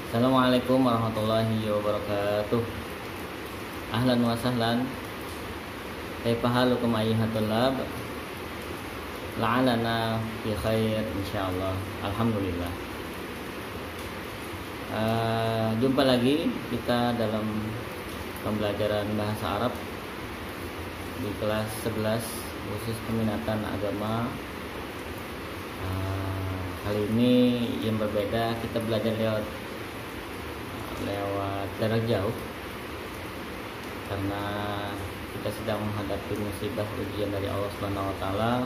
Assalamualaikum warahmatullahi wabarakatuh. Ahlan wa sahlan. Kaifa halukum ayyuhat thullab? La'alana fi khair insyaallah. Alhamdulillah. Jumpa lagi kita dalam pembelajaran bahasa Arab di kelas 11 khusus peminatan agama. Kali ini yang berbeda, kita belajar lewat jarak jauh karena kita sedang menghadapi musibah ujian dari Allah Subhanahu wa taala.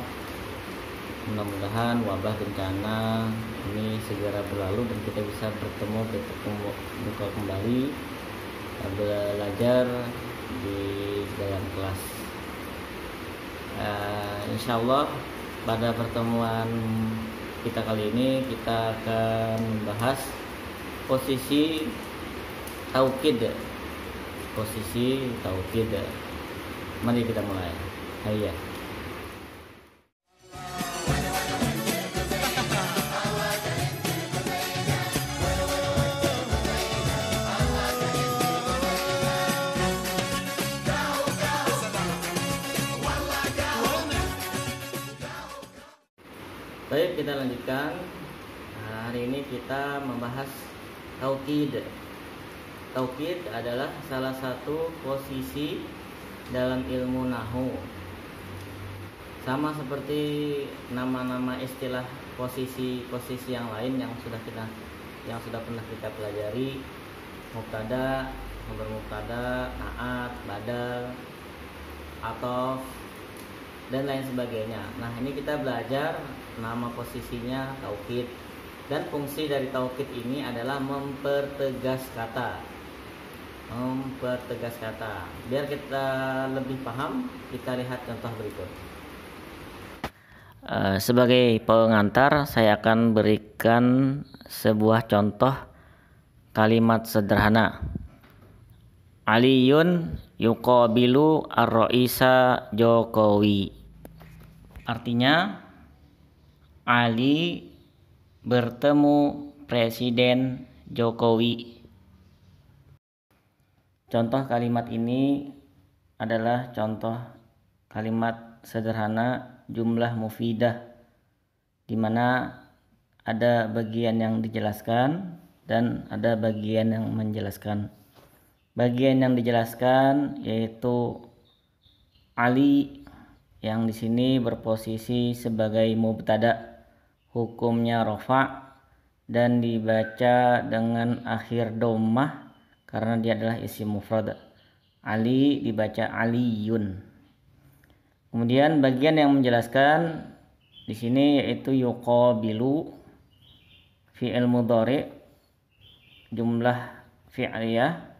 Mudah-mudahan wabah bencana ini segera berlalu dan kita bisa bertemu kembali belajar di dalam kelas. Insyaallah pada pertemuan kita kali ini kita akan membahas posisi taukid. Mari kita mulai. Hayya. Baik, kita lanjutkan. Hari ini kita membahas taukid. Taukid adalah salah satu posisi dalam ilmu nahwu. Sama seperti nama-nama istilah posisi-posisi yang lain yang sudah pernah kita pelajari, mubtada, khabar mubtada, naat, badal, athof, dan lain sebagainya. Nah, ini kita belajar nama posisinya taukid, dan fungsi dari taukid ini adalah mempertegas kata. Biar kita lebih paham, kita lihat contoh berikut. Sebagai pengantar, saya akan berikan sebuah contoh kalimat sederhana. Aliyun yuqabilu ar-raisa Jokowi. Artinya, Ali bertemu Presiden Jokowi. Contoh kalimat ini adalah contoh kalimat sederhana jumlah mufidah, di mana ada bagian yang dijelaskan dan ada bagian yang menjelaskan. Bagian yang dijelaskan yaitu Ali yang di sini berposisi sebagai mubtada, hukumnya rafa dan dibaca dengan akhir dhammah karena dia adalah isim mufrad. Ali dibaca aliyun. Kemudian bagian yang menjelaskan di sini yaitu yuqabilu, fi'il mudhari, jumlah fi'liyah,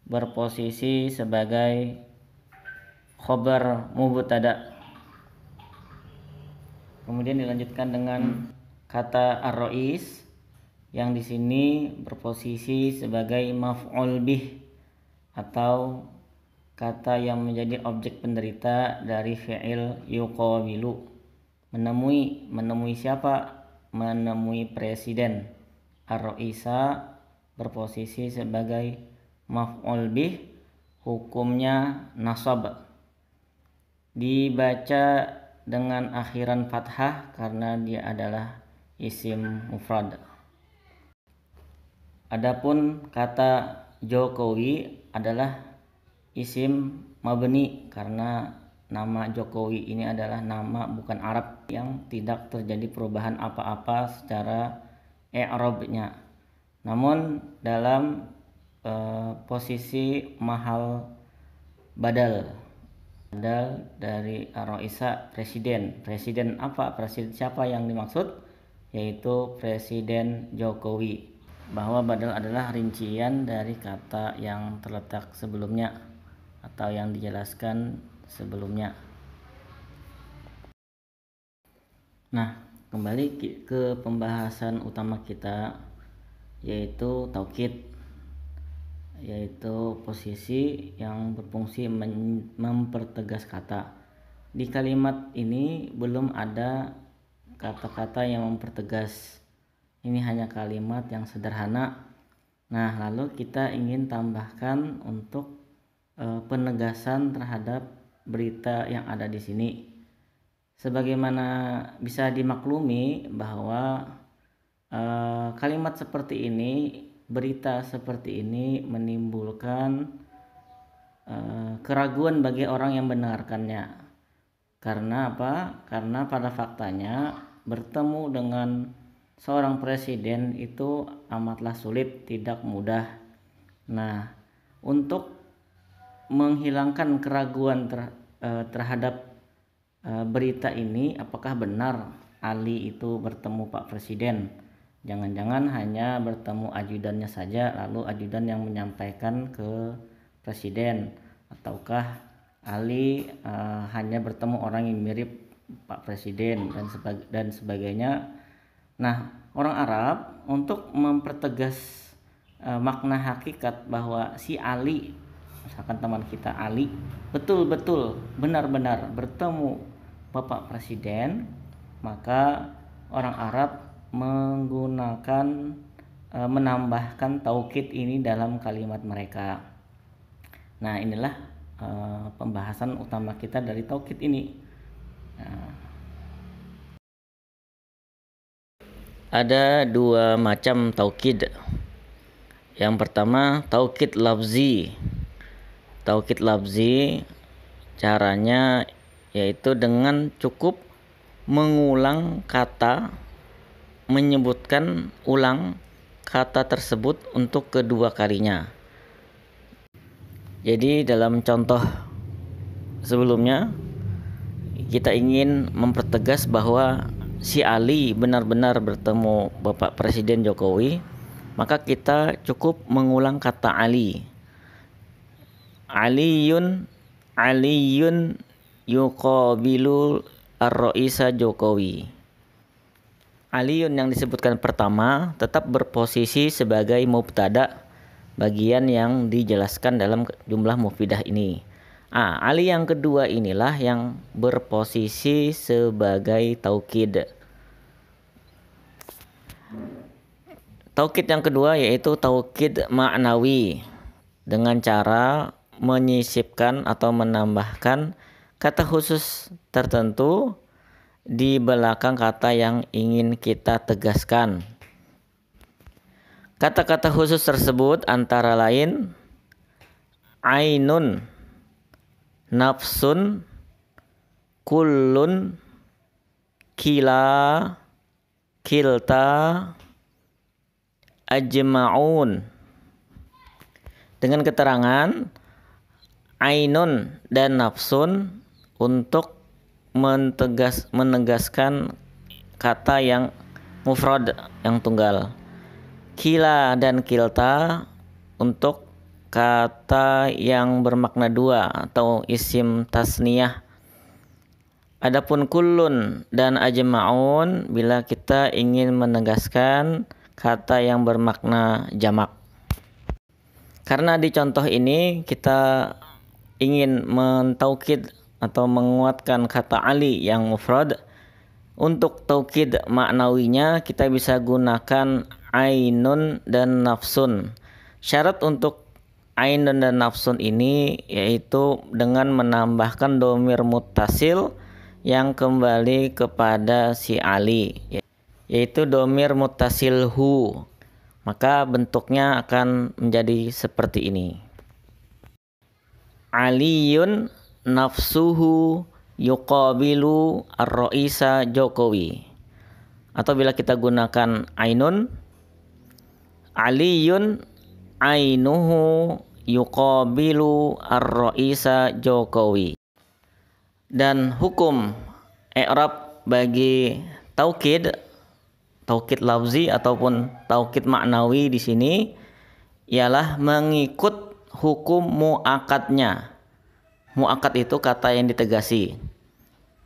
berposisi sebagai khabar mubtada. Kemudian dilanjutkan dengan kata ar-rais yang di sini berposisi sebagai maf'ul bih atau kata yang menjadi objek penderita dari fi'il yuqabilu. Menemui siapa? Menemui presiden. Ar-raisa berposisi sebagai maf'ul bih, hukumnya nasab. Dibaca dengan akhiran fathah karena dia adalah isim mufrad. Adapun kata Jokowi adalah isim mabni karena nama Jokowi ini adalah nama bukan Arab yang tidak terjadi perubahan apa-apa secara i'rabnya. Namun dalam posisi mahal badal dari ar-raisa presiden. Presiden apa? Presiden siapa yang dimaksud? Yaitu Presiden Jokowi. Bahwa badal adalah rincian dari kata yang terletak sebelumnya atau yang dijelaskan sebelumnya. Nah, kembali ke pembahasan utama kita, yaitu taukid, yaitu posisi yang berfungsi mempertegas kata. Di kalimat ini belum ada kata-kata yang mempertegas. Ini hanya kalimat yang sederhana Nah, lalu kita ingin tambahkan untuk penegasan terhadap berita yang ada di sini. Sebagaimana bisa dimaklumi bahwa kalimat seperti ini, berita seperti ini menimbulkan keraguan bagi orang yang mendengarkannya. Karena apa? Karena pada faktanya bertemu dengan seorang presiden itu amatlah sulit, tidak mudah. Nah, untuk menghilangkan keraguan terhadap berita ini, apakah benar Ali itu bertemu Pak Presiden? Jangan-jangan hanya bertemu ajudannya saja, lalu ajudan yang menyampaikan ke Presiden, ataukah Ali hanya bertemu orang yang mirip Pak Presiden dan sebagainya. Nah, orang Arab untuk mempertegas makna hakikat bahwa si Ali, misalkan teman kita Ali, betul-betul benar-benar bertemu Bapak Presiden, maka orang Arab menggunakan menambahkan taukid ini dalam kalimat mereka. Nah, inilah pembahasan utama kita dari taukid ini. Ada dua macam taukid. Yang pertama taukid lafzi. Taukid lafzi caranya yaitu dengan cukup mengulang kata, menyebutkan ulang kata tersebut untuk kedua kalinya. Jadi dalam contoh sebelumnya kita ingin mempertegas bahwa si Ali benar-benar bertemu Bapak Presiden Jokowi, maka kita cukup mengulang kata Ali. Aliyun yuqabilu ar-raisa Jokowi. Aliyun yang disebutkan pertama tetap berposisi sebagai mubtada, bagian yang dijelaskan dalam jumlah mufidah ini. Ali yang kedua inilah yang berposisi sebagai taukid. Taukid yang kedua yaitu taukid ma'nawi, dengan cara menyisipkan atau menambahkan kata khusus tertentu di belakang kata yang ingin kita tegaskan. Kata-kata khusus tersebut antara lain ainun, nafsun, kullun, kila, kilta, ajma'un. Dengan keterangan ainun dan nafsun untuk menegaskan kata yang mufrad, yang tunggal. Kila dan kilta untuk kata yang bermakna dua atau isim tasniyah. Adapun kullun dan ajma'un bila kita ingin menegaskan kata yang bermakna jamak. Karena di contoh ini kita ingin mentaukid atau menguatkan kata Ali yang mufrad, untuk taukid maknawinya kita bisa gunakan ainun dan nafsun. Syarat untuk ainun dan nafsun ini yaitu dengan menambahkan dhamir muttasil yang kembali kepada si Ali, yaitu dhamir muttasil hu. Maka bentuknya akan menjadi seperti ini. Aliyun nafsuhu yuqabilu ar-raisa Jokowi. Atau bila kita gunakan ainun, Aliyun ainuhu yuqabilu ar-raisa Jokowi. Dan hukum i'rab bagi taukid lafzi ataupun taukid maknawi di sini ialah mengikut hukum muakkadnya. Muakkad itu kata yang ditegasi.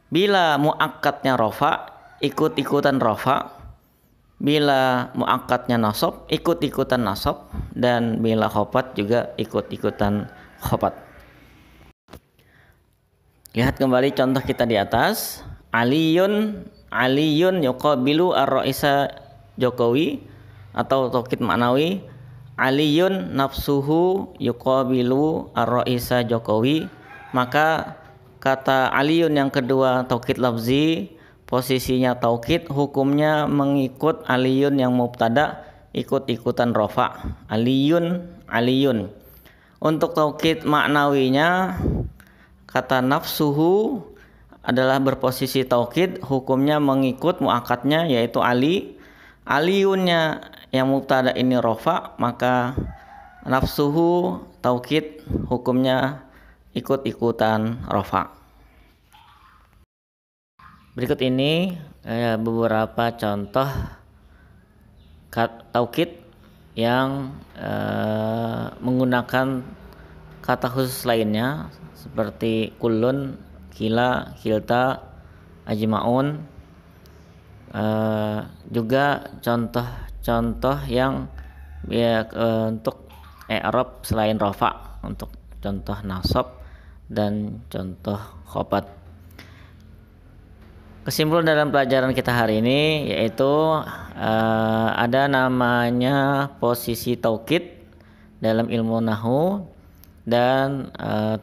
Bila muakkadnya rafa, ikut-ikutan rafa. Bila muakkadnya nasab, ikut-ikutan nasab. Dan bila khopat juga ikut-ikutan khopat. Lihat kembali contoh kita di atas. Aliyun yuqabilu ar-raisa Jokowi atau taukid maknawi. Aliyun nafsuhu yuqabilu ar-raisa Jokowi, maka kata Aliyun yang kedua taukid lafzi, posisinya taukid, hukumnya mengikut Aliyun yang mubtada, ikut-ikutan rofa. Aliyun, Aliyun. Untuk taukid maknawinya, kata nafsuhu adalah berposisi taukid, hukumnya mengikut muakatnya yaitu Ali. Aliyunnya yang mubtada ini rofa, maka nafsuhu taukid, hukumnya ikut-ikutan rofa. Berikut ini beberapa contoh taukid yang menggunakan kata khusus lainnya seperti kulun, kila, kilta, ajmaun. Juga contoh-contoh yang untuk i'rab selain rafa, untuk contoh nasab dan contoh khobat. Kesimpulan dalam pelajaran kita hari ini yaitu ada namanya posisi taukid dalam ilmu nahwu, dan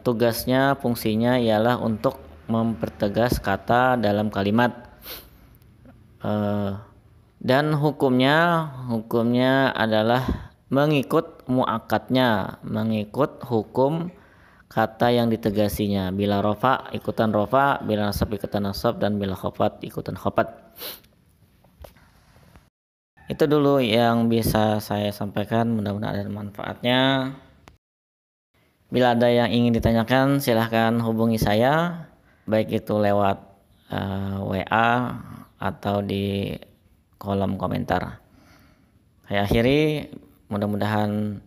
tugasnya, fungsinya ialah untuk mempertegas kata dalam kalimat. Dan hukumnya adalah mengikut muakatnya, mengikut hukum kata yang ditegasinya. Bila rofa ikutan rofa, bila nasab ikutan nasab, dan bila khofat ikutan khofat. Itu dulu yang bisa saya sampaikan, mudah-mudahan ada manfaatnya. Bila ada yang ingin ditanyakan, silahkan hubungi saya, baik itu lewat WA atau di kolom komentar. Saya akhiri, mudah-mudahan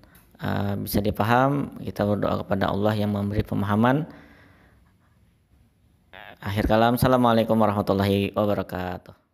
bisa dipaham. Kita berdoa kepada Allah yang memberi pemahaman. Akhir kalam, assalamualaikum warahmatullahi wabarakatuh.